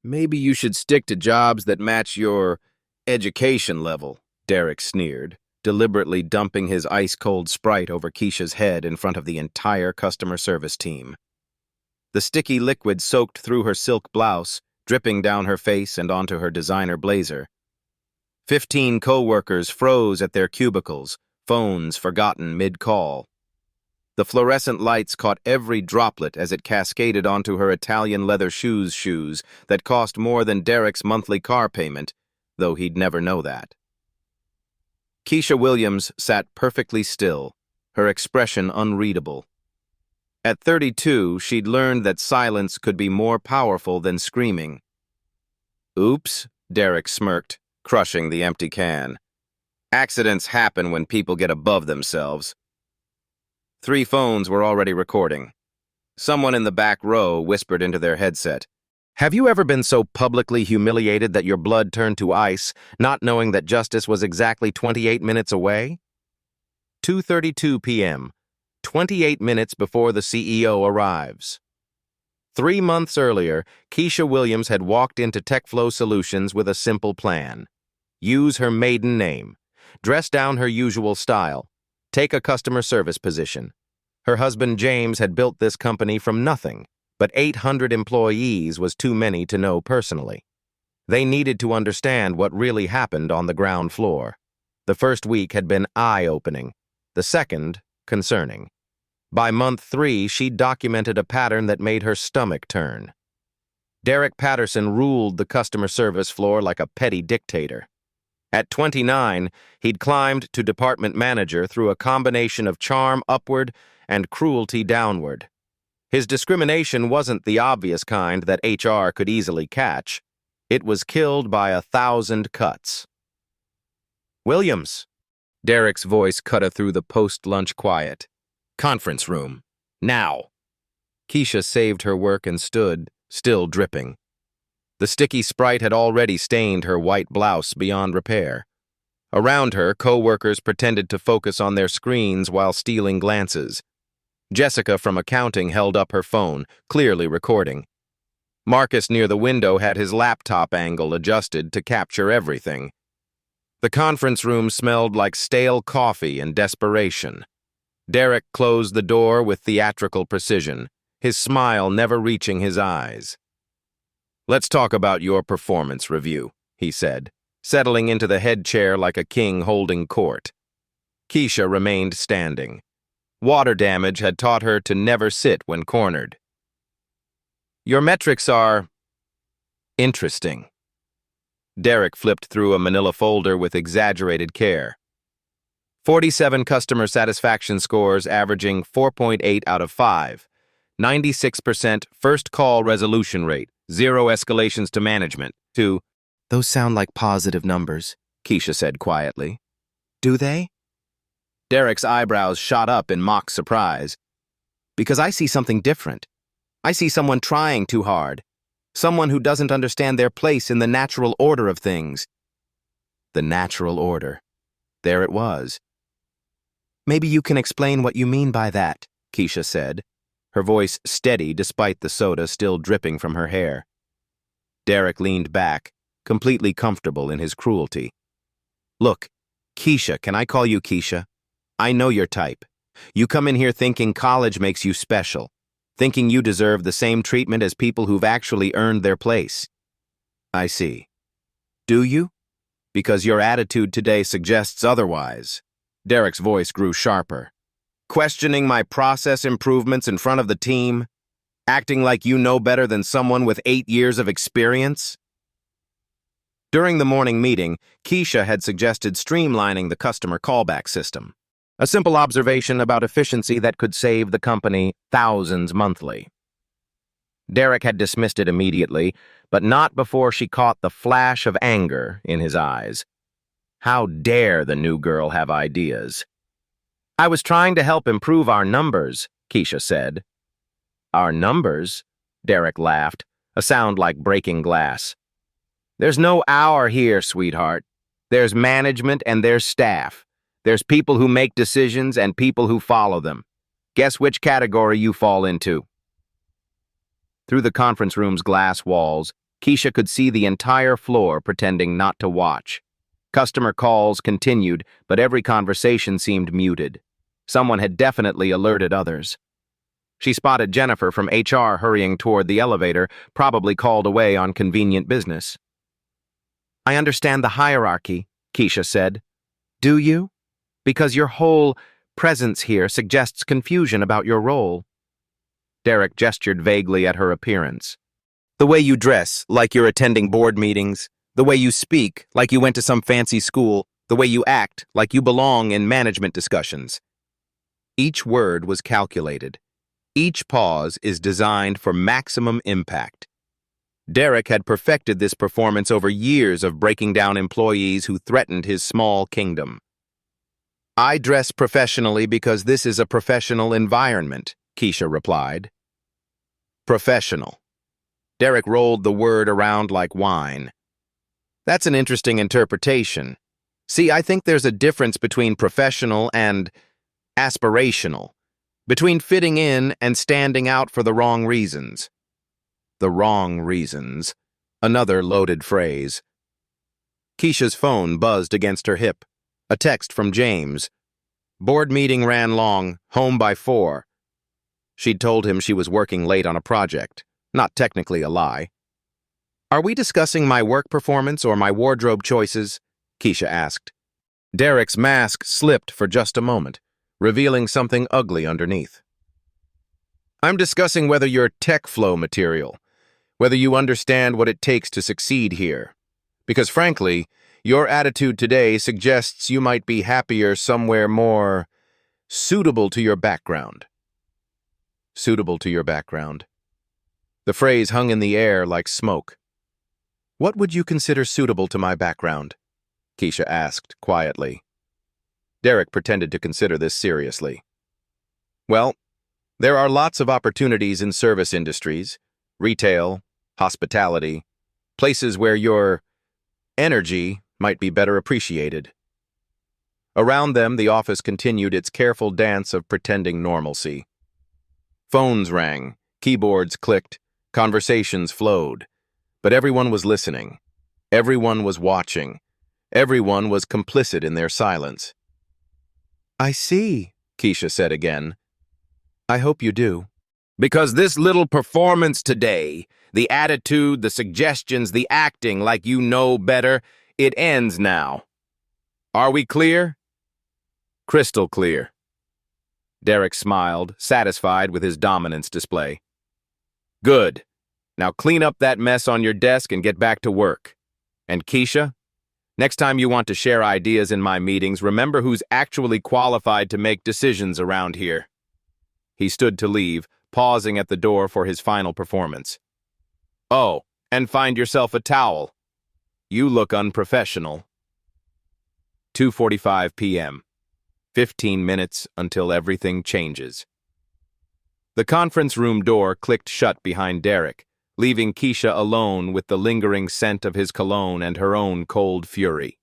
Maybe you should stick to jobs that match your education level, Derek sneered, deliberately dumping his ice-cold Sprite over Keisha's head in front of the entire customer service team. The sticky liquid soaked through her silk blouse, dripping down her face and onto her designer blazer. 15 co-workers froze at their cubicles, phones forgotten mid-call. The fluorescent lights caught every droplet as it cascaded onto her Italian leather shoes that cost more than Derek's monthly car payment, though he'd never know that. Keisha Williams sat perfectly still, her expression unreadable. At 32, she'd learned that silence could be more powerful than screaming. "Oops," Derek smirked, crushing the empty can. "Accidents happen when people get above themselves." 3 phones were already recording. Someone in the back row whispered into their headset, "Have you ever been so publicly humiliated that your blood turned to ice, not knowing that justice was exactly 28 minutes away?" 2:32 p.m., 28 minutes before the CEO arrives. 3 months earlier, Keisha Williams had walked into TechFlow Solutions with a simple plan. Use her maiden name, dress down her usual style, take a customer service position. Her husband James had built this company from nothing, but 800 employees was too many to know personally. They needed to understand what really happened on the ground floor. The first week had been eye-opening, the second concerning. By month 3, she'd documented a pattern that made her stomach turn. Derek Patterson ruled the customer service floor like a petty dictator. At 29, he'd climbed to department manager through a combination of charm upward and cruelty downward. His discrimination wasn't the obvious kind that HR could easily catch. It was killed by 1,000 cuts. "Williams," Derek's voice cut through the post-lunch quiet. "Conference room. Now." Keisha saved her work and stood, still dripping. The sticky Sprite had already stained her white blouse beyond repair. Around her, co-workers pretended to focus on their screens while stealing glances. Jessica from accounting held up her phone, clearly recording. Marcus near the window had his laptop angle adjusted to capture everything. The conference room smelled like stale coffee and desperation. Derek closed the door with theatrical precision, his smile never reaching his eyes. "Let's talk about your performance review," he said, settling into the head chair like a king holding court. Keisha remained standing. Water damage had taught her to never sit when cornered. "Your metrics are interesting." Derek flipped through a manila folder with exaggerated care. 47 customer satisfaction scores averaging 4.8 out of 5. 96% first call resolution rate, 0 escalations to management. "Those sound like positive numbers," Keisha said quietly. "Do they?" Derek's eyebrows shot up in mock surprise. "Because I see something different. I see someone trying too hard. Someone who doesn't understand their place in the natural order of things." The natural order. There it was. "Maybe you can explain what you mean by that," Keisha said, her voice steady despite the soda still dripping from her hair. Derek leaned back, completely comfortable in his cruelty. "Look, Keisha, can I call you Keisha? I know your type. You come in here thinking college makes you special, thinking you deserve the same treatment as people who've actually earned their place." "I see. Do you? Because your attitude today suggests otherwise." Derek's voice grew sharper. "Questioning my process improvements in front of the team? Acting like you know better than someone with 8 years of experience?" During the morning meeting, Keisha had suggested streamlining the customer callback system. A simple observation about efficiency that could save the company thousands monthly. Derek had dismissed it immediately, but not before she caught the flash of anger in his eyes. How dare the new girl have ideas? "I was trying to help improve our numbers," Keisha said. "Our numbers?" Derek laughed, a sound like breaking glass. "There's no our here, sweetheart. There's management and there's staff. There's people who make decisions and people who follow them. Guess which category you fall into?" Through the conference room's glass walls, Keisha could see the entire floor pretending not to watch. Customer calls continued, but every conversation seemed muted. Someone had definitely alerted others. She spotted Jennifer from HR hurrying toward the elevator, probably called away on convenient business. "I understand the hierarchy," Keisha said. "Do you? Because your whole presence here suggests confusion about your role." Derek gestured vaguely at her appearance. "The way you dress, like you're attending board meetings. The way you speak, like you went to some fancy school. The way you act, like you belong in management discussions." Each word was calculated. Each pause is designed for maximum impact. Derek had perfected this performance over years of breaking down employees who threatened his small kingdom. "I dress professionally because this is a professional environment," Keisha replied. Professional. Derek rolled the word around like wine. "That's an interesting interpretation. See, I think there's a difference between professional and aspirational, between fitting in and standing out for the wrong reasons." The wrong reasons. Another loaded phrase. Keisha's phone buzzed against her hip. A text from James. "Board meeting ran long, home by 4. She'd told him she was working late on a project. Not technically a lie. "Are we discussing my work performance or my wardrobe choices?" Keisha asked. Derek's mask slipped for just a moment, revealing something ugly underneath. "I'm discussing whether you're tech flow material, whether you understand what it takes to succeed here. Because frankly, your attitude today suggests you might be happier somewhere more suitable to your background." Suitable to your background. The phrase hung in the air like smoke. "What would you consider suitable to my background?" Keisha asked quietly. Derek pretended to consider this seriously. "Well, there are lots of opportunities in service industries, retail, hospitality, places where your energy might be better appreciated." Around them, the office continued its careful dance of pretending normalcy. Phones rang, keyboards clicked, conversations flowed. But everyone was listening. Everyone was watching. Everyone was complicit in their silence. "I see," Keisha said again. "I hope you do." "Because this little performance today, the attitude, the suggestions, the acting like you know better, it ends now. Are we clear?" "Crystal clear." Derek smiled, satisfied with his dominance display. "Good. Now clean up that mess on your desk and get back to work. And Keisha, next time you want to share ideas in my meetings, remember who's actually qualified to make decisions around here." He stood to leave, pausing at the door for his final performance. "Oh, and find yourself a towel. You look unprofessional." 2:45 p.m. 15 minutes until everything changes. The conference room door clicked shut behind Derek, leaving Keisha alone with the lingering scent of his cologne and her own cold fury.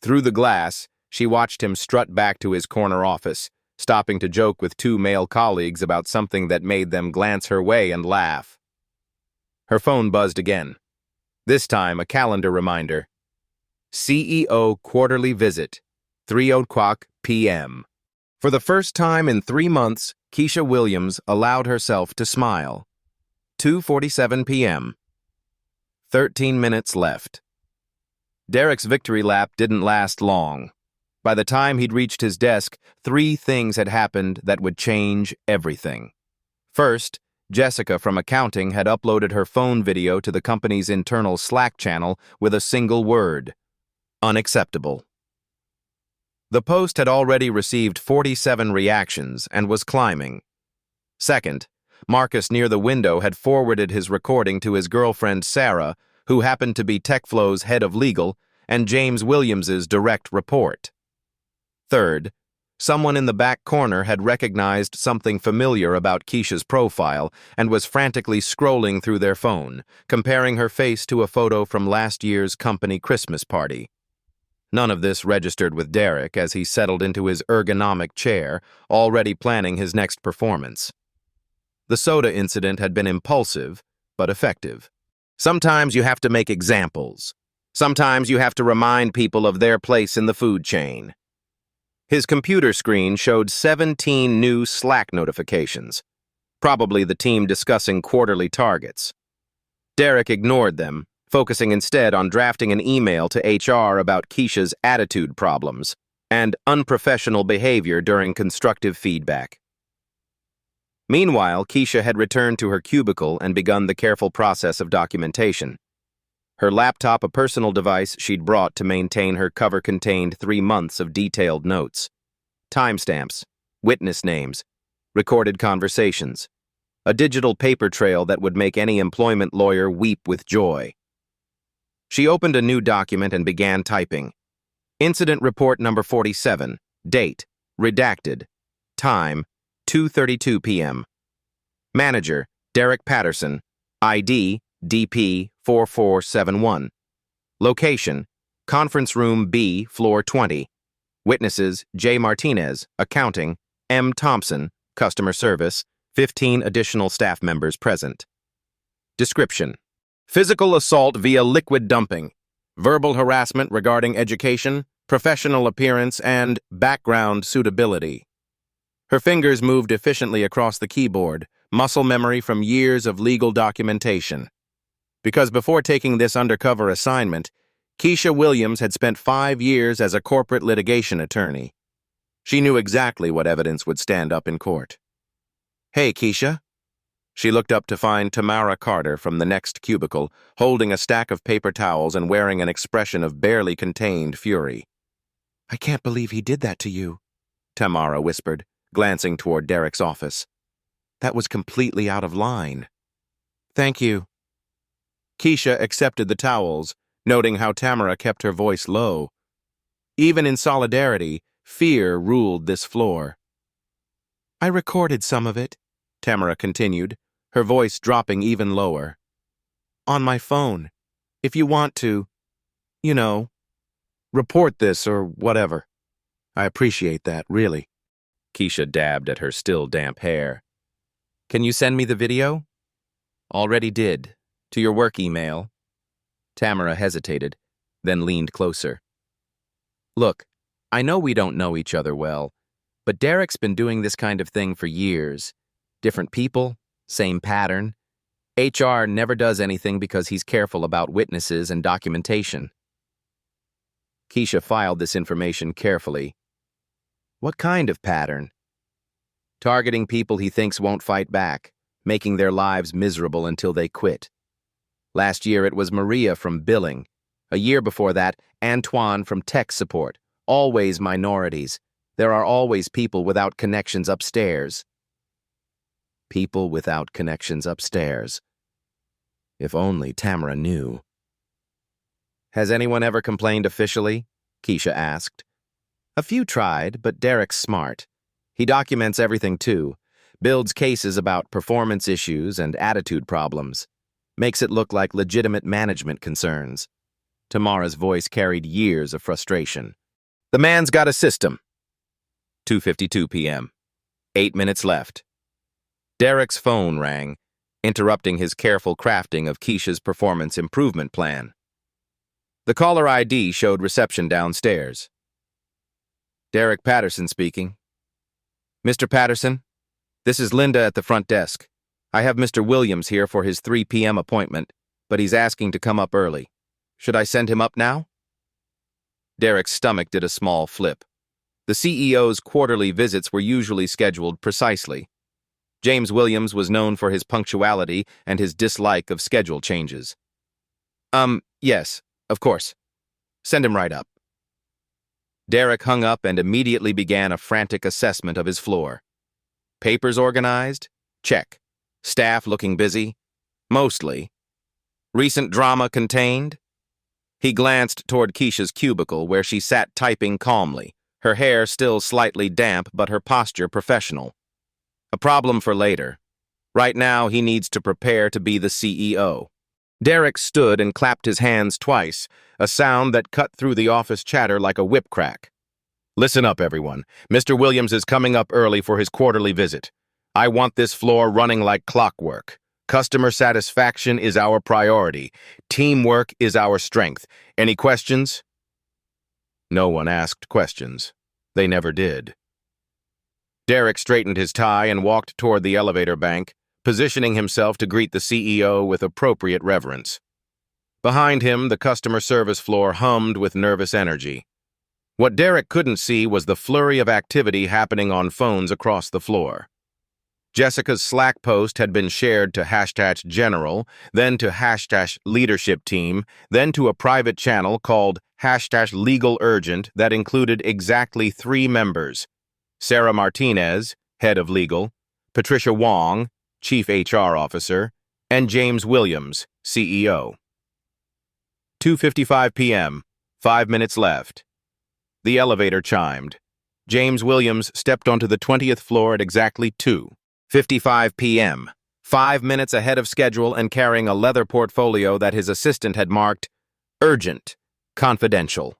Through the glass, she watched him strut back to his corner office, stopping to joke with 2 male colleagues about something that made them glance her way and laugh. Her phone buzzed again. This time, a calendar reminder. CEO quarterly visit, 3:00 p.m. For the first time in 3 months, Keisha Williams allowed herself to smile. 2:47 p.m. 13 minutes left. Derek's victory lap didn't last long. By the time he'd reached his desk, 3 things had happened that would change everything. First, Jessica from accounting had uploaded her phone video to the company's internal Slack channel with a single word: unacceptable. The post had already received 47 reactions and was climbing. Second, Marcus near the window had forwarded his recording to his girlfriend Sarah, who happened to be TechFlow's head of legal and James Williams's direct report. Third, someone in the back corner had recognized something familiar about Keisha's profile and was frantically scrolling through their phone, comparing her face to a photo from last year's company Christmas party. None of this registered with Derek as he settled into his ergonomic chair, already planning his next performance. The soda incident had been impulsive, but effective. Sometimes you have to make examples. Sometimes you have to remind people of their place in the food chain. His computer screen showed 17 new Slack notifications, probably the team discussing quarterly targets. Derek ignored them, focusing instead on drafting an email to HR about Keisha's attitude problems and unprofessional behavior during constructive feedback. Meanwhile, Keisha had returned to her cubicle and begun the careful process of documentation. Her laptop, a personal device she'd brought to maintain her cover, contained 3 months of detailed notes, timestamps, witness names, recorded conversations, a digital paper trail that would make any employment lawyer weep with joy. She opened a new document and began typing. Incident report number 47, date, redacted, time, 2:32 p.m. Manager, Derek Patterson, ID, DP 4471. Location, Conference Room B, Floor 20. Witnesses, J. Martinez, Accounting, M. Thompson, Customer Service, 15 additional staff members present. Description: physical assault via liquid dumping, verbal harassment regarding education, professional appearance, and background suitability. Her fingers moved efficiently across the keyboard, muscle memory from years of legal documentation. Because before taking this undercover assignment, Keisha Williams had spent 5 years as a corporate litigation attorney. She knew exactly what evidence would stand up in court. "Hey, Keisha." She looked up to find Tamara Carter from the next cubicle, holding a stack of paper towels and wearing an expression of barely contained fury. "I can't believe he did that to you," Tamara whispered, glancing toward Derek's office. "That was completely out of line." "Thank you." Keisha accepted the towels, noting how Tamara kept her voice low. Even in solidarity, fear ruled this floor. "I recorded some of it," Tamara continued, her voice dropping even lower. "On my phone. If you want to, report this or whatever. I appreciate that, really." Keisha dabbed at her still damp hair. "Can you send me the video?" "Already did. To your work email." Tamara hesitated, then leaned closer. "Look, I know we don't know each other well, but Derek's been doing this kind of thing for years. Different people, same pattern. HR never does anything because he's careful about witnesses and documentation." Keisha filed this information carefully. "What kind of pattern?" "Targeting people he thinks won't fight back, making their lives miserable until they quit. Last year it was Maria from billing. A year before that, Antoine from tech support. Always minorities. There are always people without connections upstairs." People without connections upstairs. If only Tamara knew. "Has anyone ever complained officially?" Keisha asked. "A few tried, but Derek's smart. He documents everything too, builds cases about performance issues and attitude problems. Makes it look like legitimate management concerns." Tamara's voice carried years of frustration. "The man's got a system." 2:52 p.m. 8 minutes left. Derek's phone rang, interrupting his careful crafting of Keisha's performance improvement plan. The caller ID showed reception downstairs. "Derek Patterson speaking." "Mr. Patterson, this is Linda at the front desk. I have Mr. Williams here for his 3 p.m. appointment, but he's asking to come up early. Should I send him up now?" Derek's stomach did a small flip. The CEO's quarterly visits were usually scheduled precisely. James Williams was known for his punctuality and his dislike of schedule changes. Yes, of course. Send him right up." Derek hung up and immediately began a frantic assessment of his floor. Papers organized? Check. Staff looking busy? Mostly. Recent drama contained? He glanced toward Keisha's cubicle where she sat typing calmly, her hair still slightly damp but her posture professional. A problem for later. Right now he needs to prepare to be the CEO. Derek stood and clapped his hands twice, a sound that cut through the office chatter like a whip crack. "Listen up, everyone. Mr. Williams is coming up early for his quarterly visit. I want this floor running like clockwork. Customer satisfaction is our priority. Teamwork is our strength. Any questions? No one asked questions. They never did. Derek straightened his tie and walked toward the elevator bank, positioning himself to greet the CEO with appropriate reverence. Behind him, the customer service floor hummed with nervous energy. What Derek couldn't see was the flurry of activity happening on phones across the floor. Jessica's Slack post had been shared to #general, then to #leadership team, then to a private channel called #legal urgent that included exactly 3 members: Sarah Martinez, head of legal, Patricia Wong, chief HR officer, and James Williams, CEO. 2:55 p.m., 5 minutes left. The elevator chimed. James Williams stepped onto the 20th floor at exactly 2:55 p.m., 5 minutes ahead of schedule and carrying a leather portfolio that his assistant had marked urgent, confidential.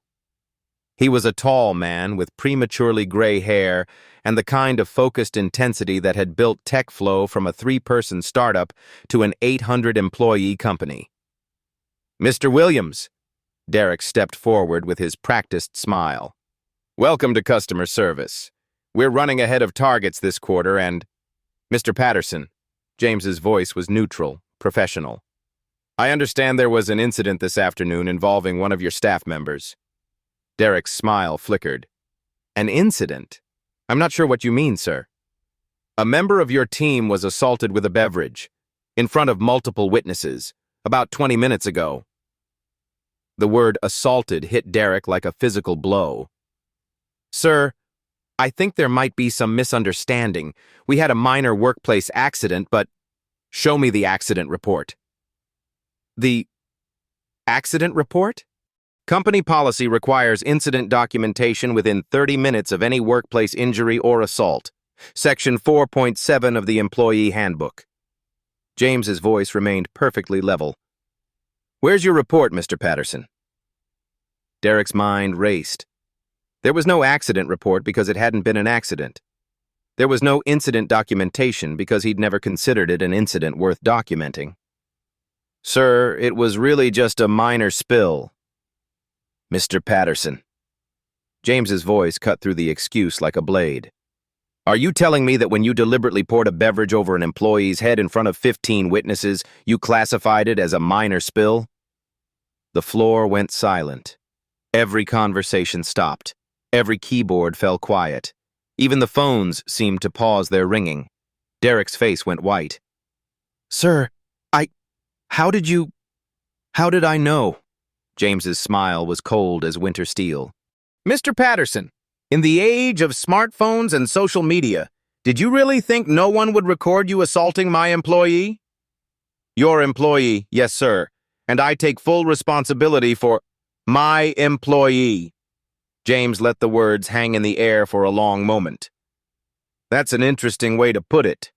He was a tall man with prematurely gray hair and the kind of focused intensity that had built TechFlow from a 3-person startup to an 800-employee company. Mr. Williams, Derek stepped forward with his practiced smile. Welcome to customer service. We're running ahead of targets this quarter and... Mr. Patterson, James's voice was neutral, professional. I understand there was an incident this afternoon involving one of your staff members. Derek's smile flickered. An incident? I'm not sure what you mean, sir. A member of your team was assaulted with a beverage, in front of multiple witnesses, about 20 minutes ago. The word assaulted hit Derek like a physical blow. Sir, I think there might be some misunderstanding. We had a minor workplace accident, but show me the accident report. The accident report? Company policy requires incident documentation within 30 minutes of any workplace injury or assault. Section 4.7 of the Employee Handbook. James's voice remained perfectly level. Where's your report, Mr. Patterson? Derek's mind raced. There was no accident report because it hadn't been an accident. There was no incident documentation because he'd never considered it an incident worth documenting. Sir, it was really just a minor spill. Mr. Patterson. James's voice cut through the excuse like a blade. Are you telling me that when you deliberately poured a beverage over an employee's head in front of 15 witnesses, you classified it as a minor spill? The floor went silent. Every conversation stopped. Every keyboard fell quiet. Even the phones seemed to pause their ringing. Derek's face went white. Sir, how did I know? James's smile was cold as winter steel. Mr. Patterson, in the age of smartphones and social media, did you really think no one would record you assaulting my employee? Your employee, yes, sir, and I take full responsibility for my employee. James let the words hang in the air for a long moment. That's an interesting way to put it.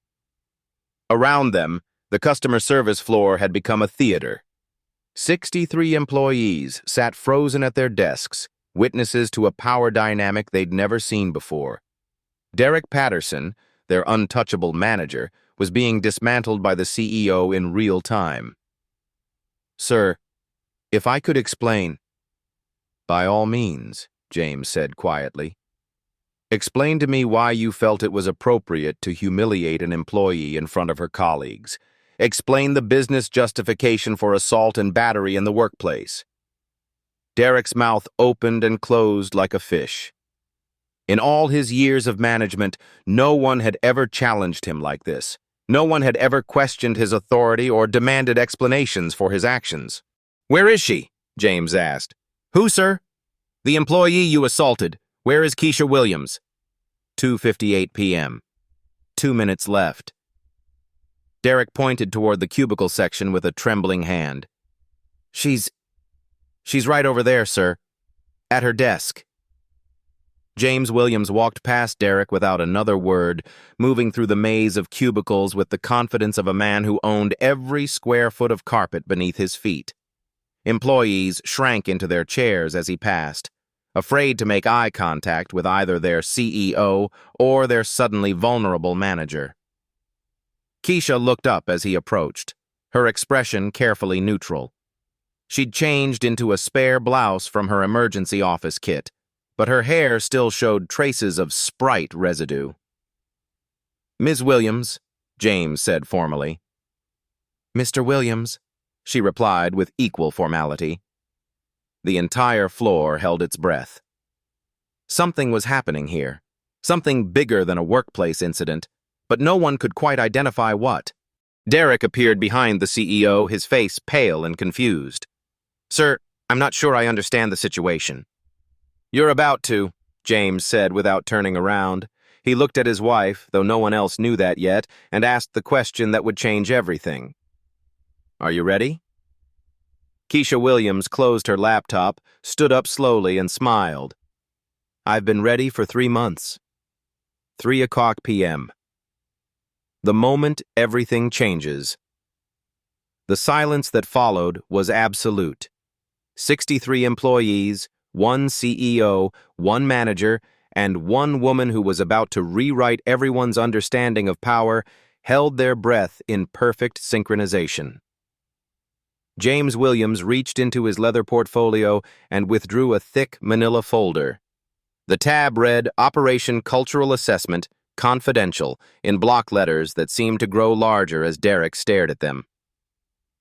Around them, the customer service floor had become a theater. 63 employees sat frozen at their desks, witnesses to a power dynamic they'd never seen before. Derek Patterson, their untouchable manager, was being dismantled by the CEO in real time. Sir, if I could explain... By all means, James said quietly. Explain to me why you felt it was appropriate to humiliate an employee in front of her colleagues. Explain the business justification for assault and battery in the workplace. Derek's mouth opened and closed like a fish. In all his years of management, no one had ever challenged him like this. No one had ever questioned his authority or demanded explanations for his actions. Where is she? James asked. Who, sir? The employee you assaulted. Where is Keisha Williams? 2:58 p.m. 2 minutes left. Derek pointed toward the cubicle section with a trembling hand. She's right over there, sir. At her desk. James Williams walked past Derek without another word, moving through the maze of cubicles with the confidence of a man who owned every square foot of carpet beneath his feet. Employees shrank into their chairs as he passed, afraid to make eye contact with either their CEO or their suddenly vulnerable manager. Keisha looked up as he approached, her expression carefully neutral. She'd changed into a spare blouse from her emergency office kit, but her hair still showed traces of Sprite residue. "Ms. Williams," James said formally. "Mr. Williams," she replied with equal formality. The entire floor held its breath. Something was happening here, something bigger than a workplace incident, but no one could quite identify what. Derek appeared behind the CEO, his face pale and confused. "Sir, I'm not sure I understand the situation." "You're about to," James said without turning around. He looked at his wife, though no one else knew that yet, and asked the question that would change everything. "Are you ready?" Keisha Williams closed her laptop, stood up slowly, and smiled. "I've been ready for 3 months. 3:00 p.m. The moment everything changes. The silence that followed was absolute. 63 employees, 1 CEO, 1 manager, and 1 woman who was about to rewrite everyone's understanding of power held their breath in perfect synchronization. James Williams reached into his leather portfolio and withdrew a thick manila folder. The tab read Operation Cultural Assessment, Confidential, in block letters that seemed to grow larger as Derek stared at them.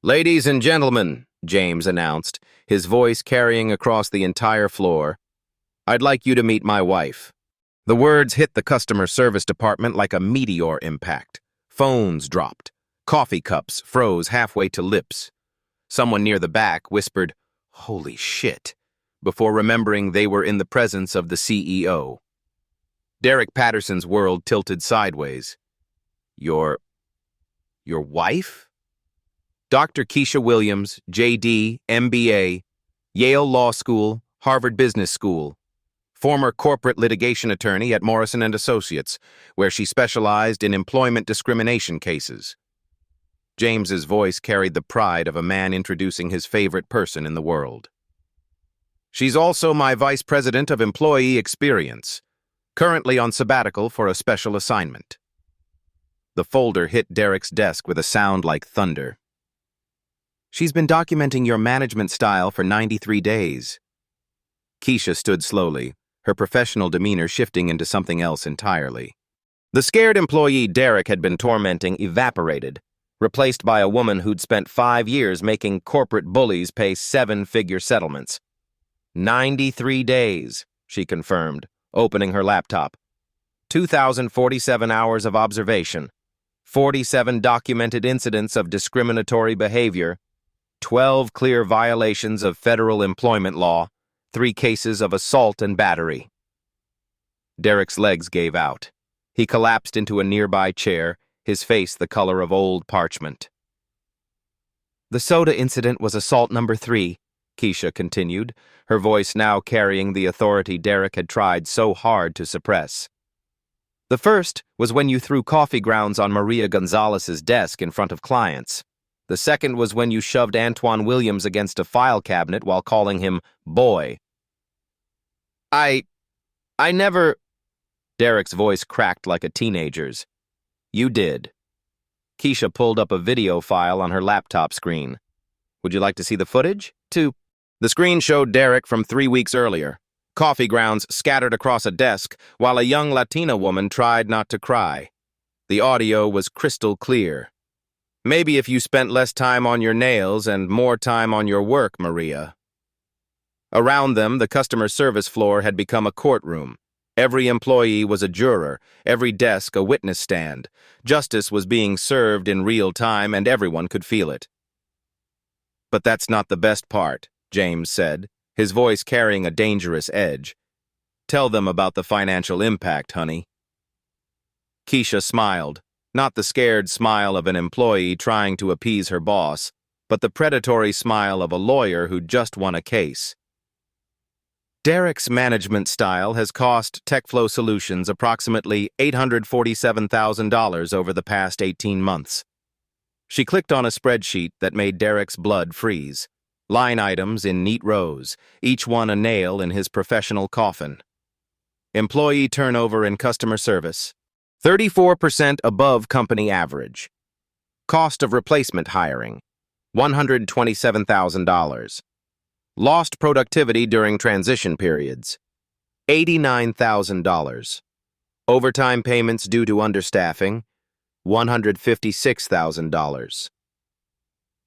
"Ladies and gentlemen," James announced, his voice carrying across the entire floor, "I'd like you to meet my wife." The words hit the customer service department like a meteor impact. Phones dropped. Coffee cups froze halfway to lips. Someone near the back whispered, "Holy shit," before remembering they were in the presence of the CEO. Derek Patterson's world tilted sideways. Your wife?" Dr. Keisha Williams, J.D., MBA, Yale Law School, Harvard Business School, former corporate litigation attorney at Morrison & Associates, where she specialized in employment discrimination cases. James's voice carried the pride of a man introducing his favorite person in the world. "She's also my vice president of employee experience, currently on sabbatical for a special assignment." The folder hit Derek's desk with a sound like thunder. "She's been documenting your management style for 93 days. Keisha stood slowly, her professional demeanor shifting into something else entirely. The scared employee Derek had been tormenting evaporated, replaced by a woman who'd spent 5 years making corporate bullies pay 7-figure settlements. 93 days, she confirmed, opening her laptop. 2,047 hours of observation, 47 documented incidents of discriminatory behavior, 12 clear violations of federal employment law, 3 cases of assault and battery. Derek's legs gave out. He collapsed into a nearby chair, his face the color of old parchment. "The soda incident was assault number 3, Keisha continued, her voice now carrying the authority Derek had tried so hard to suppress. "The first was when you threw coffee grounds on Maria Gonzalez's desk in front of clients. The second was when you shoved Antoine Williams against a file cabinet while calling him boy." I never... Derek's voice cracked like a teenager's. "You did." Keisha pulled up a video file on her laptop screen. "Would you like to see the footage?" The screen showed Derek from 3 weeks earlier. Coffee grounds scattered across a desk while a young Latina woman tried not to cry. The audio was crystal clear. "Maybe if you spent less time on your nails and more time on your work, Maria." Around them, the customer service floor had become a courtroom. Every employee was a juror, every desk a witness stand. Justice was being served in real time, and everyone could feel it. "But that's not the best part," James said, his voice carrying a dangerous edge. "Tell them about the financial impact, honey." Keisha smiled, not the scared smile of an employee trying to appease her boss, but the predatory smile of a lawyer who'd just won a case. Derek's management style has cost TechFlow Solutions approximately $847,000 over the past 18 months. She clicked on a spreadsheet that made Derek's blood freeze. Line items in neat rows, each one a nail in his professional coffin. Employee turnover in customer service, 34% above company average. Cost of replacement hiring, $127,000. Lost productivity during transition periods, $89,000. Overtime payments due to understaffing, $156,000.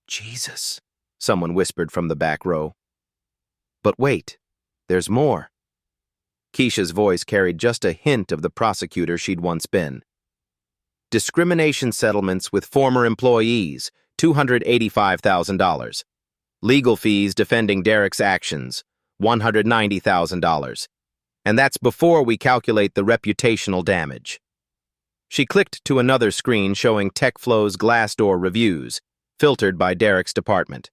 Jesus, someone whispered from the back row. But wait, there's more. Keisha's voice carried just a hint of the prosecutor she'd once been. Discrimination settlements with former employees, $285,000. Legal fees defending Derek's actions, $190,000. And that's before we calculate the reputational damage. She clicked to another screen showing TechFlow's Glassdoor reviews, filtered by Derek's department.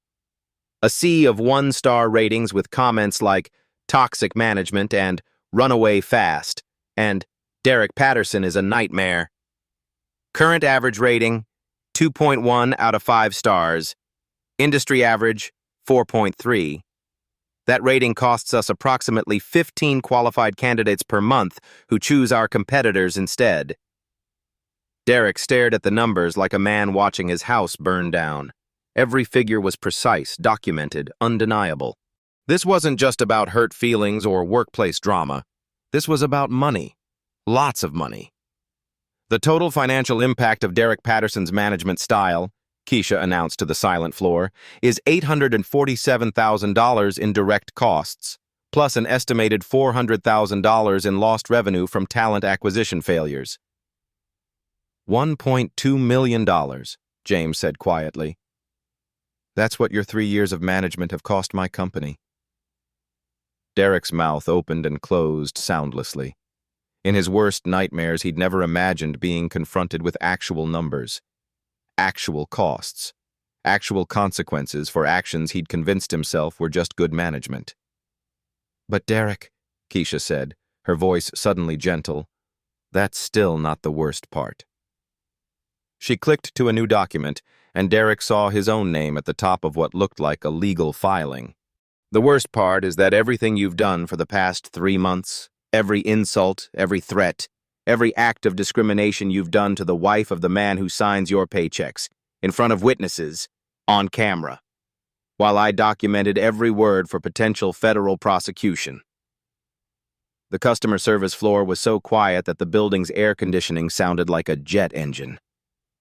A sea of one-star ratings with comments like toxic management and run away fast, and Derek Patterson is a nightmare. Current average rating, 2.1 out of 5 stars. Industry average, 4.3. That rating costs us approximately 15 qualified candidates per month who choose our competitors instead. Derek stared at the numbers like a man watching his house burn down. Every figure was precise, documented, undeniable. This wasn't just about hurt feelings or workplace drama. This was about money. Lots of money. The total financial impact of Derek Patterson's management style, Keisha announced to the silent floor, is $847,000 in direct costs, plus an estimated $400,000 in lost revenue from talent acquisition failures. $1.2 million, James said quietly. That's what your 3 years of management have cost my company. Derek's mouth opened and closed soundlessly. In his worst nightmares, he'd never imagined being confronted with actual numbers, actual costs, actual consequences for actions he'd convinced himself were just good management. But Derek, Keisha said, her voice suddenly gentle, that's still not the worst part. She clicked to a new document, and Derek saw his own name at the top of what looked like a legal filing. The worst part is that everything you've done for the past 3 months, every insult, every threat, every act of discrimination you've done to the wife of the man who signs your paychecks, in front of witnesses, on camera, while I documented every word for potential federal prosecution. The customer service floor was so quiet that the building's air conditioning sounded like a jet engine.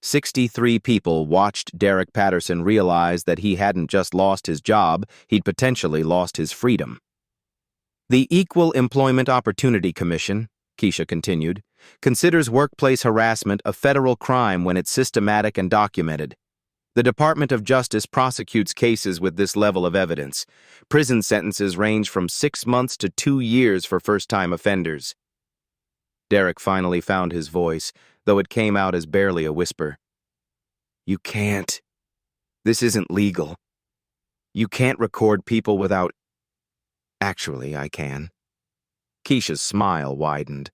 63 people watched Derek Patterson realize that he hadn't just lost his job, he'd potentially lost his freedom. The Equal Employment Opportunity Commission, Keisha continued, considers workplace harassment a federal crime when it's systematic and documented. The Department of Justice prosecutes cases with this level of evidence. Prison sentences range from 6 months to 2 years for first-time offenders. Derek finally found his voice, though it came out as barely a whisper. You can't. This isn't legal. You can't record people without... Actually, I can. Keisha's smile widened.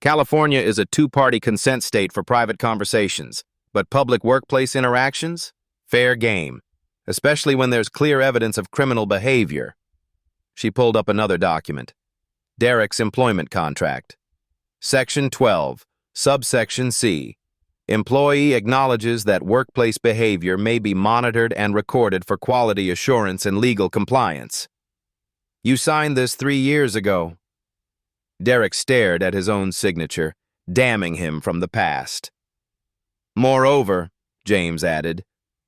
California is a 2-party consent state for private conversations, but public workplace interactions? Fair game, especially when there's clear evidence of criminal behavior. She pulled up another document. Derek's employment contract. Section 12, subsection C. Employee acknowledges that workplace behavior may be monitored and recorded for quality assurance and legal compliance. You signed this 3 years ago. Derek stared at his own signature, damning him from the past. Moreover, James added,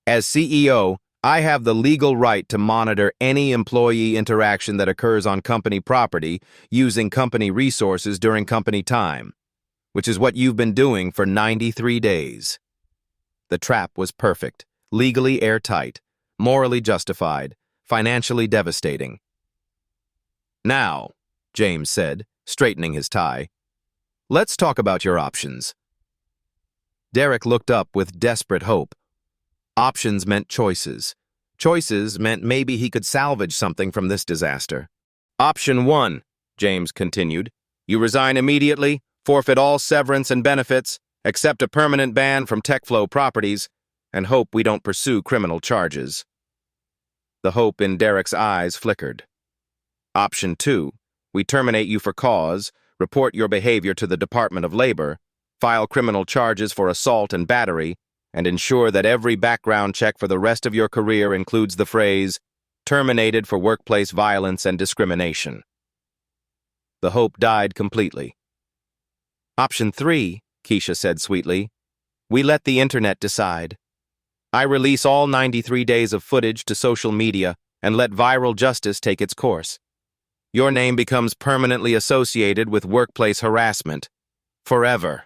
as CEO, I have the legal right to monitor any employee interaction that occurs on company property using company resources during company time, which is what you've been doing for 93 days. The trap was perfect, legally airtight, morally justified, financially devastating. Now, James said, straightening his tie, let's talk about your options. Derek looked up with desperate hope. Options meant choices. Choices meant maybe he could salvage something from this disaster. Option 1, James continued, you resign immediately, forfeit all severance and benefits, accept a permanent ban from TechFlow properties, and hope we don't pursue criminal charges. The hope in Derek's eyes flickered. Option 2, we terminate you for cause, report your behavior to the Department of Labor, file criminal charges for assault and battery, and ensure that every background check for the rest of your career includes the phrase, terminated for workplace violence and discrimination. The hope died completely. Option 3, Keisha said sweetly. We let the internet decide. I release all 93 days of footage to social media and let viral justice take its course. Your name becomes permanently associated with workplace harassment. Forever.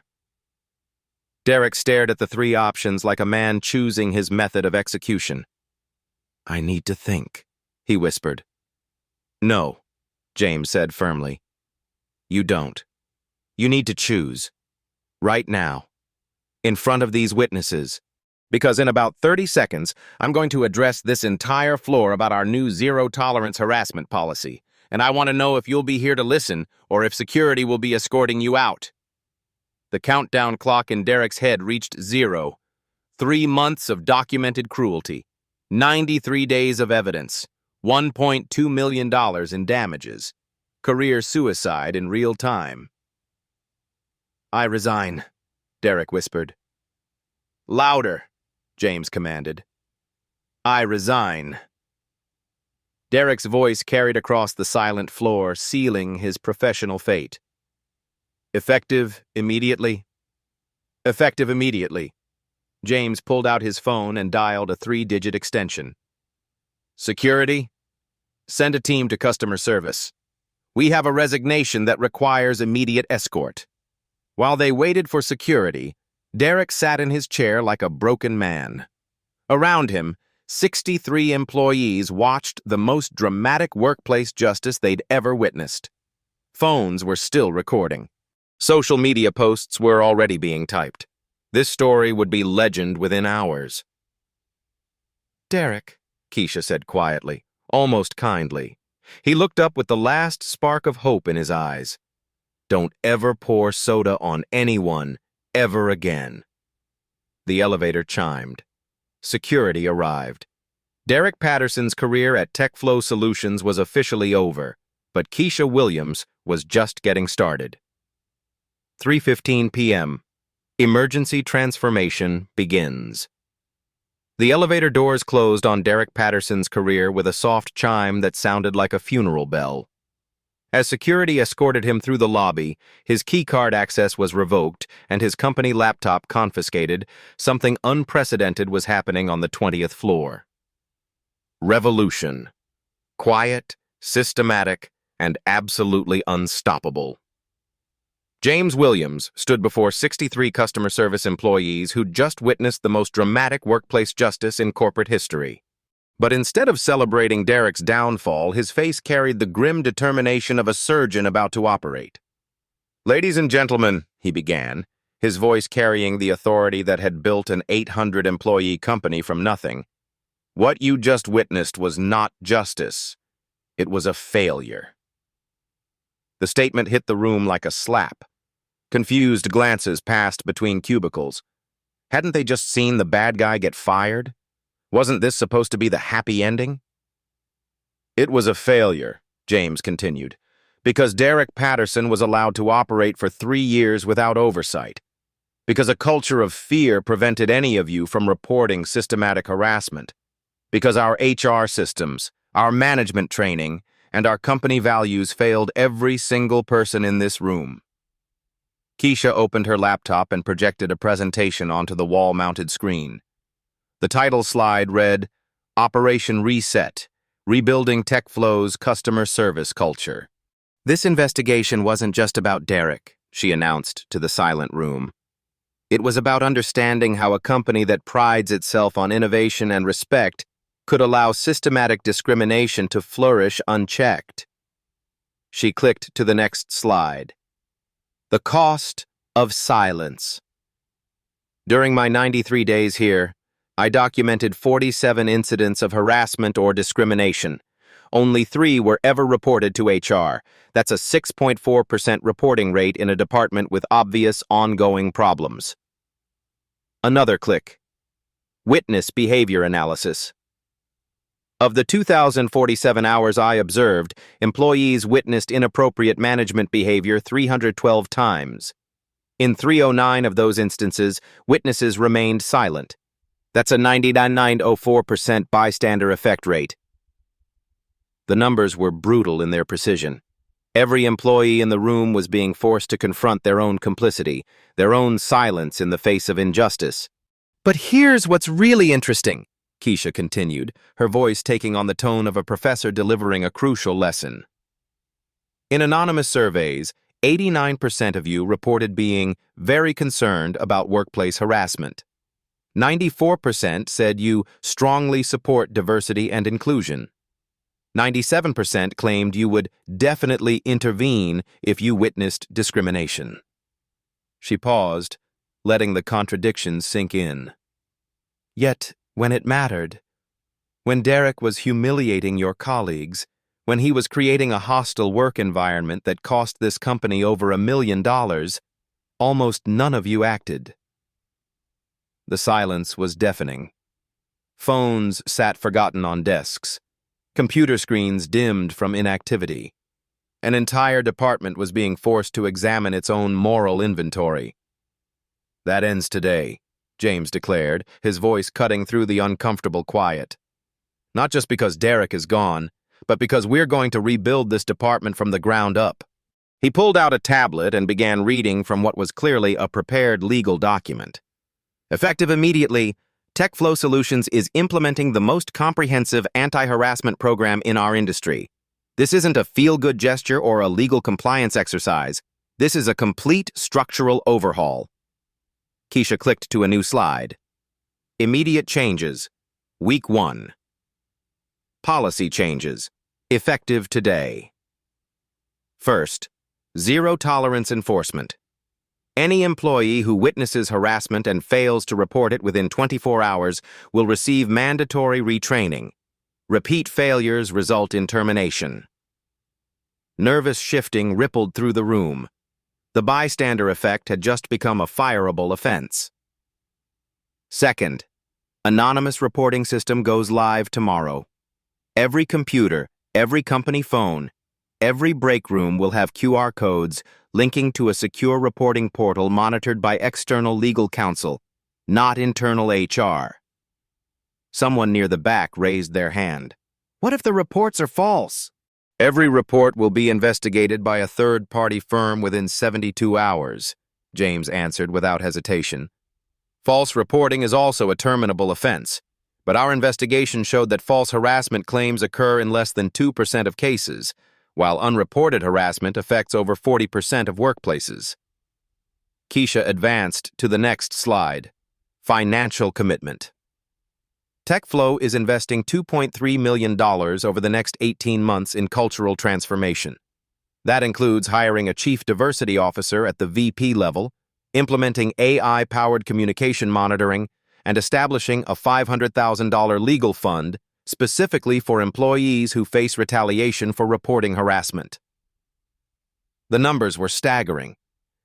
Derek stared at the 3 options like a man choosing his method of execution. I need to think, he whispered. No, James said firmly. You don't. You need to choose. Right now. In front of these witnesses. Because in about 30 seconds, I'm going to address this entire floor about our new zero-tolerance harassment policy, and I want to know if you'll be here to listen or if security will be escorting you out. The countdown clock in Derek's head reached 0. 3 months of documented cruelty, 93 days of evidence, $1.2 million in damages, career suicide in real time. I resign, Derek whispered. Louder, James commanded. I resign. Derek's voice carried across the silent floor, sealing his professional fate. Effective immediately? Effective immediately. James pulled out his phone and dialed a 3-digit extension. Security? Send a team to customer service. We have a resignation that requires immediate escort. While they waited for security, Derek sat in his chair like a broken man. Around him, 63 employees watched the most dramatic workplace justice they'd ever witnessed. Phones were still recording. Social media posts were already being typed. This story would be legend within hours. Derek, Keisha said quietly, almost kindly. He looked up with the last spark of hope in his eyes. Don't ever pour soda on anyone, ever again. The elevator chimed. Security arrived. Derek Patterson's career at TechFlow Solutions was officially over, but Keisha Williams was just getting started. 3:15 p.m. Emergency transformation begins. The elevator doors closed on Derek Patterson's career with a soft chime that sounded like a funeral bell. As security escorted him through the lobby, his keycard access was revoked and his company laptop confiscated. Something unprecedented was happening on the 20th floor. Revolution. Quiet, systematic, and absolutely unstoppable. James Williams stood before 63 customer service employees who'd just witnessed the most dramatic workplace justice in corporate history. But instead of celebrating Derek's downfall, his face carried the grim determination of a surgeon about to operate. Ladies and gentlemen, he began, his voice carrying the authority that had built an 800-employee company from nothing. What you just witnessed was not justice. It was a failure. The statement hit the room like a slap. Confused glances passed between cubicles. Hadn't they just seen the bad guy get fired? Wasn't this supposed to be the happy ending? It was a failure, James continued, because Derek Patterson was allowed to operate for 3 years without oversight, because a culture of fear prevented any of you from reporting systematic harassment, because our HR systems, our management training, and our company values failed every single person in this room. Keisha opened her laptop and projected a presentation onto the wall-mounted screen. The title slide read, Operation Reset, Rebuilding TechFlow's Customer Service Culture. This investigation wasn't just about Derek, she announced to the silent room. It was about understanding how a company that prides itself on innovation and respect could allow systematic discrimination to flourish unchecked. She clicked to the next slide. The cost of silence. During my 93 days here, I documented 47 incidents of harassment or discrimination. Only 3 were ever reported to HR. That's a 6.4% reporting rate in a department with obvious ongoing problems. Another click. Witness behavior analysis. Of the 2,047 hours I observed, employees witnessed inappropriate management behavior 312 times. In 309 of those instances, witnesses remained silent. That's a 99.04% bystander effect rate. The numbers were brutal in their precision. Every employee in the room was being forced to confront their own complicity, their own silence in the face of injustice. But here's what's really interesting, Keisha continued, her voice taking on the tone of a professor delivering a crucial lesson. In anonymous surveys, 89% of you reported being very concerned about workplace harassment. 94% said you strongly support diversity and inclusion. 97% claimed you would definitely intervene if you witnessed discrimination. She paused, letting the contradictions sink in. Yet, when it mattered, when Derek was humiliating your colleagues, when he was creating a hostile work environment that cost this company over $1 million, almost none of you acted. The silence was deafening. Phones sat forgotten on desks. Computer screens dimmed from inactivity. An entire department was being forced to examine its own moral inventory. That ends today, James declared, his voice cutting through the uncomfortable quiet. Not just because Derek is gone, but because we're going to rebuild this department from the ground up. He pulled out a tablet and began reading from what was clearly a prepared legal document. Effective immediately, TechFlow Solutions is implementing the most comprehensive anti-harassment program in our industry. This isn't a feel-good gesture or a legal compliance exercise. This is a complete structural overhaul. Keisha clicked to a new slide. Immediate changes. Week 1. Policy changes. Effective today. First, zero-tolerance enforcement. Any employee who witnesses harassment and fails to report it within 24 hours will receive mandatory retraining. Repeat failures result in termination. Nervous shifting rippled through the room. The bystander effect had just become a fireable offense. Second, anonymous reporting system goes live tomorrow. Every computer, every company phone, every break room will have QR codes linking to a secure reporting portal monitored by external legal counsel, not internal HR. Someone near the back raised their hand. What if the reports are false? Every report will be investigated by a third-party firm within 72 hours, James answered without hesitation. False reporting is also a terminable offense, but our investigation showed that false harassment claims occur in less than 2% of cases, while unreported harassment affects over 40% of workplaces. Keisha advanced to the next slide. Financial commitment. TechFlow is investing $2.3 million over the next 18 months in cultural transformation. That includes hiring a chief diversity officer at the VP level, implementing AI-powered communication monitoring, and establishing a $500,000 legal fund specifically for employees who face retaliation for reporting harassment. The numbers were staggering.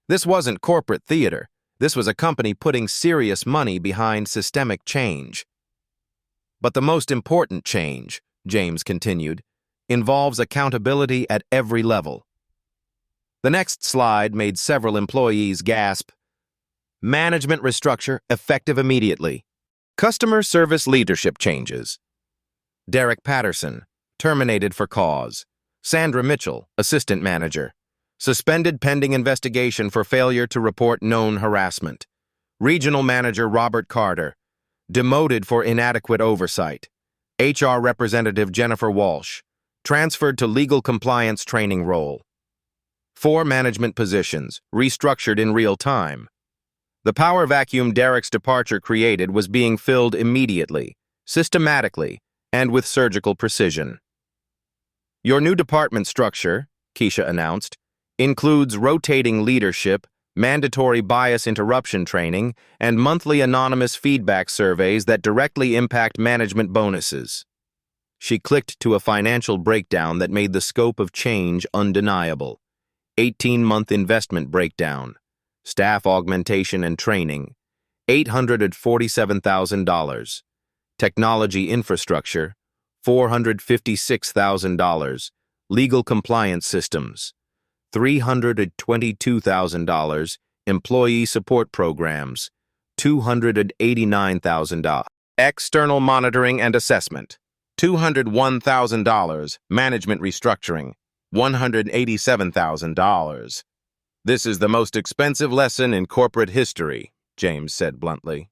This wasn't corporate theater. This was a company putting serious money behind systemic change. But the most important change, James continued, involves accountability at every level. The next slide made several employees gasp. Management restructure effective immediately. Customer service leadership changes. Derek Patterson, terminated for cause. Sandra Mitchell, assistant manager. Suspended pending investigation for failure to report known harassment. Regional manager Robert Carter, demoted for inadequate oversight. HR representative Jennifer Walsh, transferred to legal compliance training role. 4 management positions, restructured in real time. The power vacuum Derek's departure created was being filled immediately, systematically, and with surgical precision. Your new department structure, Keisha announced, includes rotating leadership, mandatory bias interruption training, and monthly anonymous feedback surveys that directly impact management bonuses. She clicked to a financial breakdown that made the scope of change undeniable. 18-month investment breakdown, staff augmentation and training, $847,000. Technology infrastructure, $456,000. Legal compliance systems, $322,000. Employee support programs, $289,000. External monitoring and assessment, $201,000. Management restructuring, $187,000. This is the most expensive lesson in corporate history, James said bluntly.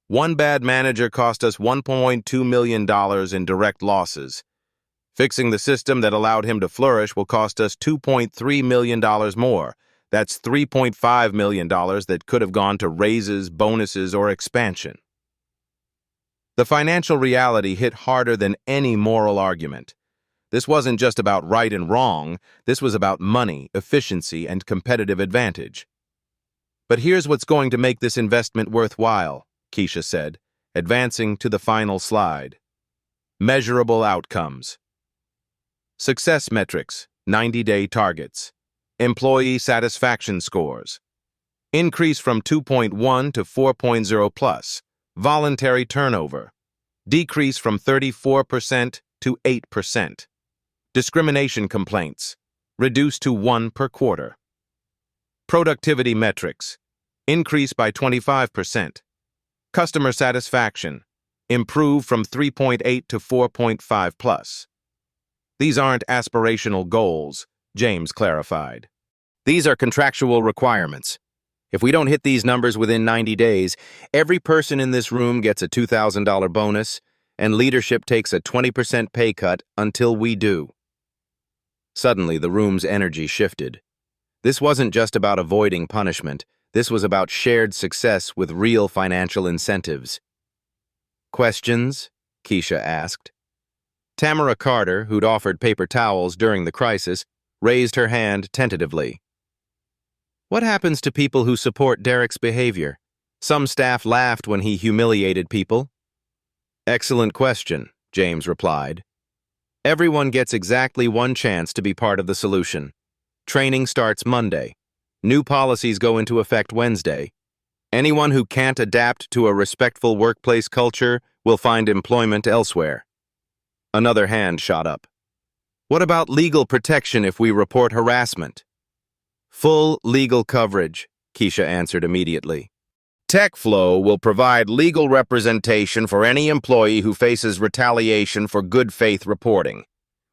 One bad manager cost us $1.2 million in direct losses. Fixing the system that allowed him to flourish will cost us $2.3 million more. That's $3.5 million that could have gone to raises, bonuses, or expansion. The financial reality hit harder than any moral argument. This wasn't just about right and wrong, this was about money, efficiency, and competitive advantage. But here's what's going to make this investment worthwhile, Keisha said, advancing to the final slide. Measurable outcomes. Success metrics, 90-day targets. Employee satisfaction scores. Increase from 2.1 to 4.0 plus. Voluntary turnover. Decrease from 34% to 8%. Discrimination complaints. Reduced to 1 per quarter. Productivity metrics. Increase by 25%. Customer satisfaction. Improve from 3.8 to 4.5 plus. These aren't aspirational goals, James clarified. These are contractual requirements. If we don't hit these numbers within 90 days, every person in this room gets a $2,000 bonus, and leadership takes a 20% pay cut until we do. Suddenly, the room's energy shifted. This wasn't just about avoiding punishment. This was about shared success with real financial incentives. Questions? Keisha asked. Tamara Carter, who'd offered paper towels during the crisis, raised her hand tentatively. What happens to people who support Derek's behavior? Some staff laughed when he humiliated people. Excellent question, James replied. Everyone gets exactly one chance to be part of the solution. Training starts Monday. New policies go into effect Wednesday. Anyone who can't adapt to a respectful workplace culture will find employment elsewhere. Another hand shot up. What about legal protection if we report harassment? Full legal coverage, Keisha answered immediately. TechFlow will provide legal representation for any employee who faces retaliation for good faith reporting.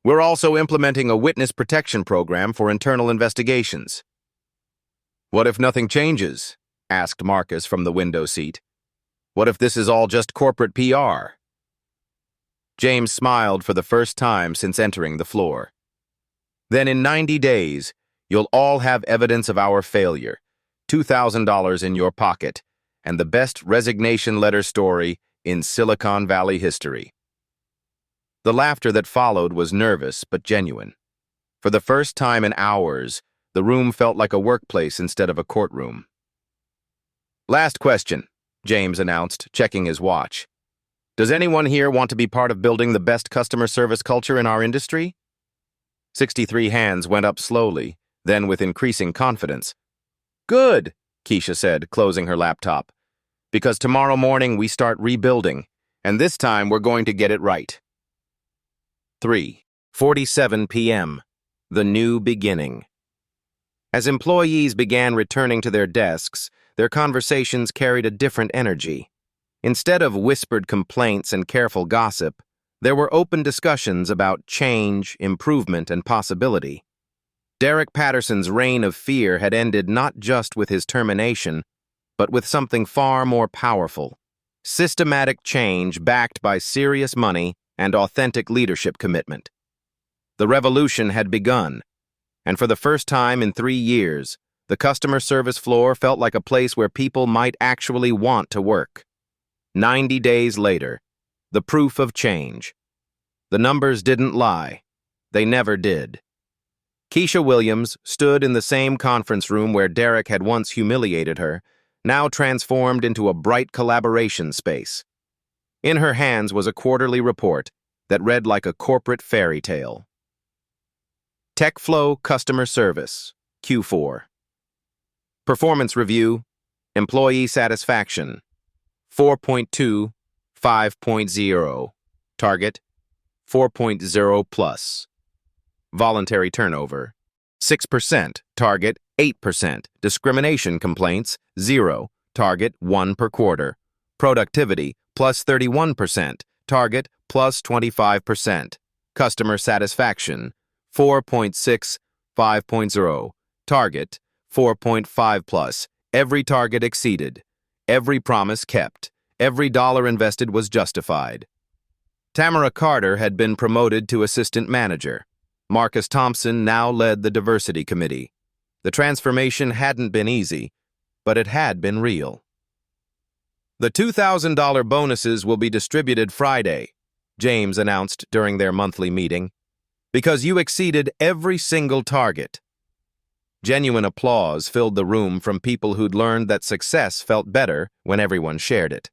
We're also implementing a witness protection program for internal investigations. What if nothing changes? Asked Marcus from the window seat. What if this is all just corporate PR? James smiled for the first time since entering the floor. Then in 90 days, you'll all have evidence of our failure, $2,000 in your pocket, and the best resignation letter story in Silicon Valley history. The laughter that followed was nervous but genuine. For the first time in hours, the room felt like a workplace instead of a courtroom. Last question, James announced, checking his watch. Does anyone here want to be part of building the best customer service culture in our industry? 63 hands went up slowly, then with increasing confidence. Good, Keisha said, closing her laptop. Because tomorrow morning we start rebuilding, and this time we're going to get it right. 3:47 p.m. The new beginning. As employees began returning to their desks, their conversations carried a different energy. Instead of whispered complaints and careful gossip, there were open discussions about change, improvement, and possibility. Derek Patterson's reign of fear had ended not just with his termination, but with something far more powerful: systematic change backed by serious money and authentic leadership commitment. The revolution had begun, and for the first time in 3 years, the customer service floor felt like a place where people might actually want to work. 90 days later, the proof of change. The numbers didn't lie. They never did. Keisha Williams stood in the same conference room where Derek had once humiliated her, now transformed into a bright collaboration space. In her hands was a quarterly report that read like a corporate fairy tale. TechFlow Customer Service, Q4. Performance Review, Employee Satisfaction, 4.2, 5.0. Target, 4.0 plus. Voluntary turnover, 6%, target 8%. Discrimination complaints, 0, target 1 per quarter. Productivity, plus 31%, target plus 25%. Customer satisfaction, 4.6, 5.0, target 4.5 plus. Every target exceeded. Every promise kept. Every dollar invested was justified. Tamara Carter had been promoted to assistant manager. Marcus Thompson now led the diversity committee. The transformation hadn't been easy, but it had been real. The $2,000 bonuses will be distributed Friday, James announced during their monthly meeting, because you exceeded every single target. Genuine applause filled the room from people who'd learned that success felt better when everyone shared it.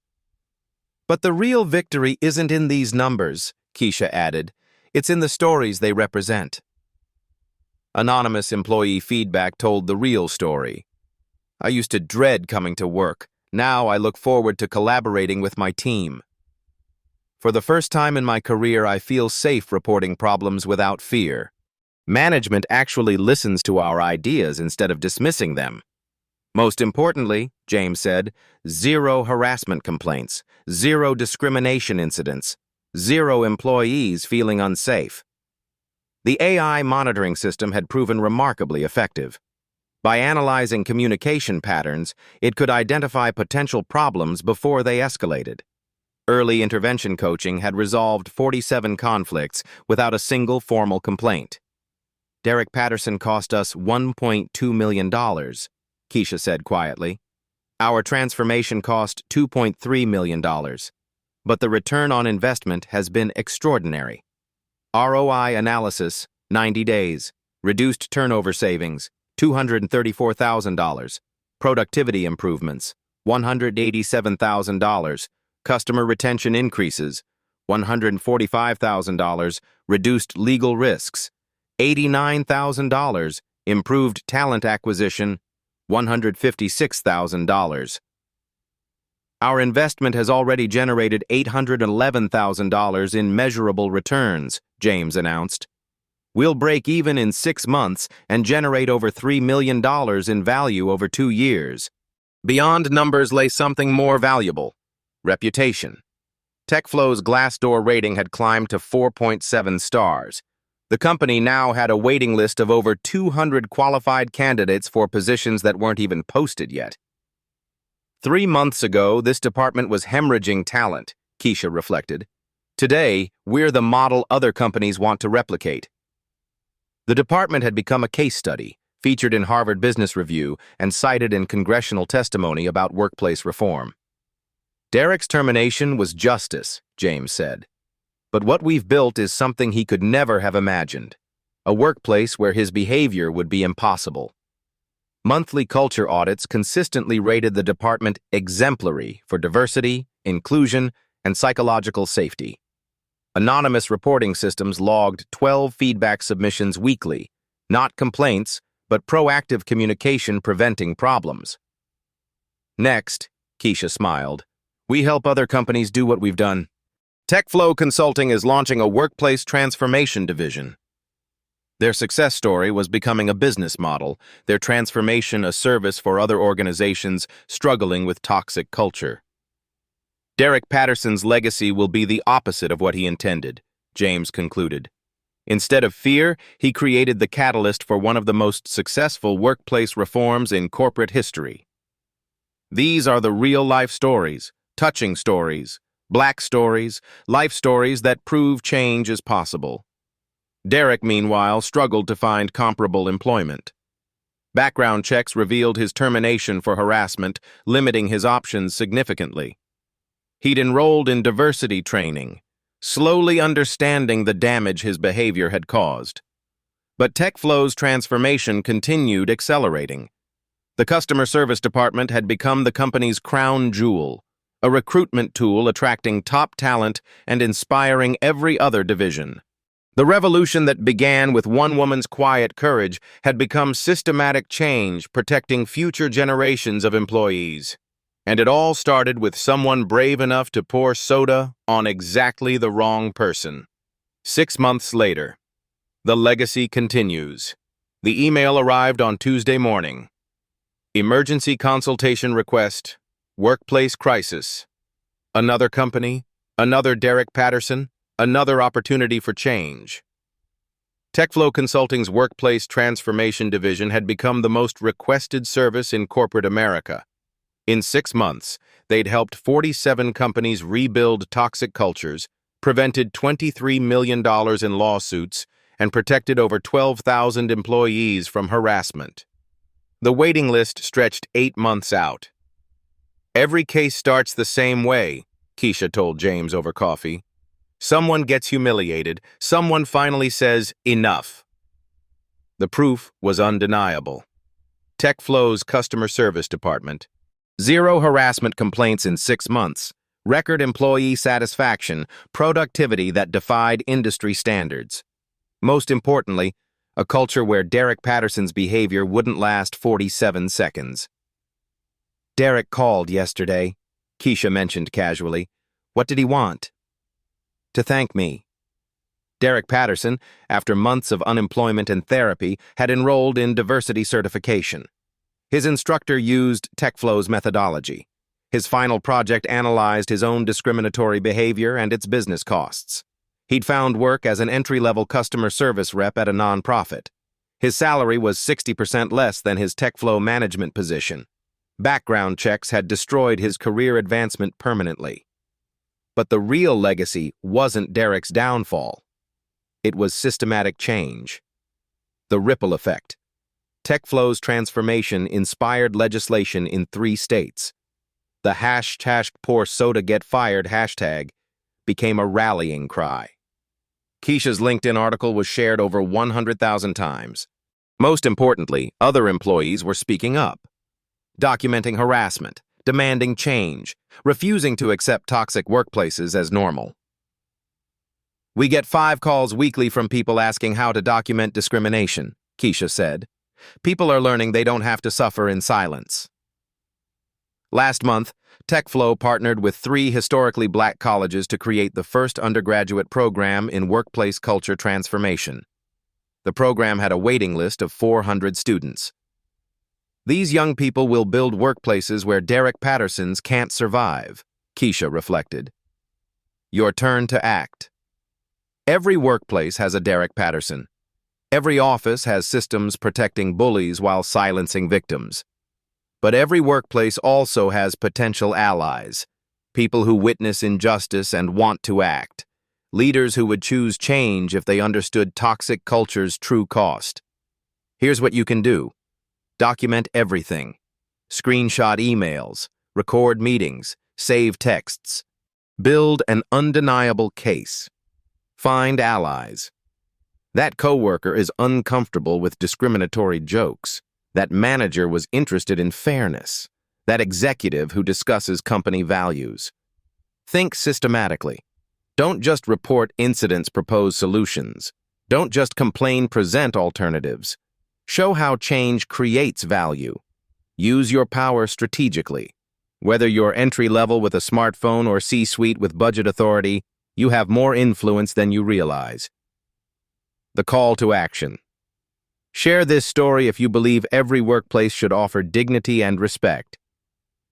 But the real victory isn't in these numbers, Keisha added. It's in the stories they represent. Anonymous employee feedback told the real story. I used to dread coming to work. Now I look forward to collaborating with my team. For the first time in my career, I feel safe reporting problems without fear. Management actually listens to our ideas instead of dismissing them. Most importantly, James said, 0 harassment complaints, 0 discrimination incidents, 0 employees feeling unsafe. The AI monitoring system had proven remarkably effective. By analyzing communication patterns, it could identify potential problems before they escalated. Early intervention coaching had resolved 47 conflicts without a single formal complaint. Derek Patterson cost us $1.2 million, Keisha said quietly. Our transformation cost $2.3 million, but the return on investment has been extraordinary. ROI analysis, 90 days. Reduced turnover savings, $234,000. Productivity improvements, $187,000. Customer retention increases, $145,000. Reduced legal risks, $89,000. Improved talent acquisition, $156,000. Our investment has already generated $811,000 in measurable returns, James announced. We'll break even in 6 months and generate over $3 million in value over 2 years. Beyond numbers lay something more valuable: reputation. TechFlow's Glassdoor rating had climbed to 4.7 stars. The company now had a waiting list of over 200 qualified candidates for positions that weren't even posted yet. 3 months ago, this department was hemorrhaging talent, Keisha reflected. Today, we're the model other companies want to replicate. The department had become a case study, featured in Harvard Business Review and cited in congressional testimony about workplace reform. Derek's termination was justice, James said. But what we've built is something he could never have imagined: a workplace where his behavior would be impossible. Monthly culture audits consistently rated the department exemplary for diversity, inclusion, and psychological safety. Anonymous reporting systems logged 12 feedback submissions weekly, not complaints, but proactive communication preventing problems. Next, Keisha smiled, we help other companies do what we've done. TechFlow Consulting is launching a workplace transformation division. Their success story was becoming a business model, their transformation a service for other organizations struggling with toxic culture. Derek Patterson's legacy will be the opposite of what he intended, James concluded. Instead of fear, he created the catalyst for one of the most successful workplace reforms in corporate history. These are the real-life stories, touching stories, Black stories, life stories that prove change is possible. Derek, meanwhile, struggled to find comparable employment. Background checks revealed his termination for harassment, limiting his options significantly. He'd enrolled in diversity training, slowly understanding the damage his behavior had caused. But TechFlow's transformation continued accelerating. The customer service department had become the company's crown jewel, a recruitment tool attracting top talent and inspiring every other division. The revolution that began with one woman's quiet courage had become systematic change, protecting future generations of employees. And it all started with someone brave enough to pour soda on exactly the wrong person. 6 months later, the legacy continues. The email arrived on Tuesday morning. Emergency consultation request. Workplace crisis. Another company. Another Derek Patterson. Another opportunity for change. TechFlow Consulting's Workplace Transformation Division had become the most requested service in corporate America. In 6 months, they'd helped 47 companies rebuild toxic cultures, prevented $23 million in lawsuits, and protected over 12,000 employees from harassment. The waiting list stretched 8 months out. Every case starts the same way, Keisha told James over coffee. Someone gets humiliated. Someone finally says, enough. The proof was undeniable. TechFlow's customer service department. 0 harassment complaints in 6 months. Record employee satisfaction, productivity that defied industry standards. Most importantly, a culture where Derek Patterson's behavior wouldn't last 47 seconds. Derek called yesterday, Keisha mentioned casually. What did he want? To thank me. Derek Patterson, after months of unemployment and therapy, had enrolled in diversity certification. His instructor used TechFlow's methodology. His final project analyzed his own discriminatory behavior and its business costs. He'd found work as an entry-level customer service rep at a nonprofit. His salary was 60% less than his TechFlow management position. Background checks had destroyed his career advancement permanently. But the real legacy wasn't Derek's downfall. It was systematic change. The ripple effect. TechFlow's transformation inspired legislation in 3 states. The #PourSodaGetFired hashtag became a rallying cry. Keisha's LinkedIn article was shared over 100,000 times. Most importantly, other employees were speaking up, documenting harassment, demanding change, refusing to accept toxic workplaces as normal. We get 5 calls weekly from people asking how to document discrimination, Keisha said. People are learning they don't have to suffer in silence. Last month, TechFlow partnered with 3 historically black colleges to create the first undergraduate program in workplace culture transformation. The program had a waiting list of 400 students. These young people will build workplaces where Derek Pattersons can't survive, Keisha reflected. Your turn to act. Every workplace has a Derek Patterson. Every office has systems protecting bullies while silencing victims. But every workplace also has potential allies, people who witness injustice and want to act, leaders who would choose change if they understood toxic culture's true cost. Here's what you can do. Document everything. Screenshot emails, record meetings, save texts. Build an undeniable case. Find allies. That coworker is uncomfortable with discriminatory jokes. That manager was interested in fairness. That executive who discusses company values. Think systematically. Don't just report incidents, propose solutions. Don't just complain, present alternatives. Show how change creates value. Use your power strategically. Whether you're entry-level with a smartphone or C-suite with budget authority, you have more influence than you realize. The call to action. Share this story if you believe every workplace should offer dignity and respect.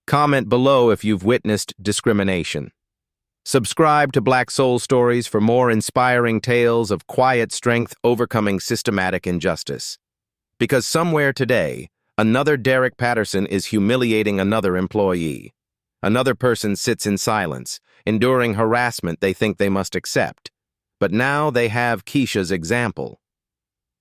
Comment below if you've witnessed discrimination. Subscribe to Black Soul Stories for more inspiring tales of quiet strength overcoming systematic injustice. Because somewhere today, another Derek Patterson is humiliating another employee. Another person sits in silence, enduring harassment they think they must accept. But now they have Keisha's example.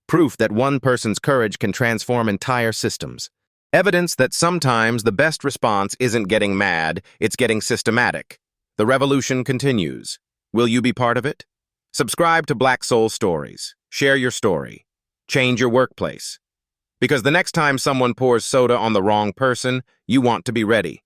Proof that one person's courage can transform entire systems. Evidence that sometimes the best response isn't getting mad, it's getting systematic. The revolution continues. Will you be part of it? Subscribe to Black Soul Stories. Share your story. Change your workplace. Because the next time someone pours soda on the wrong person, you want to be ready.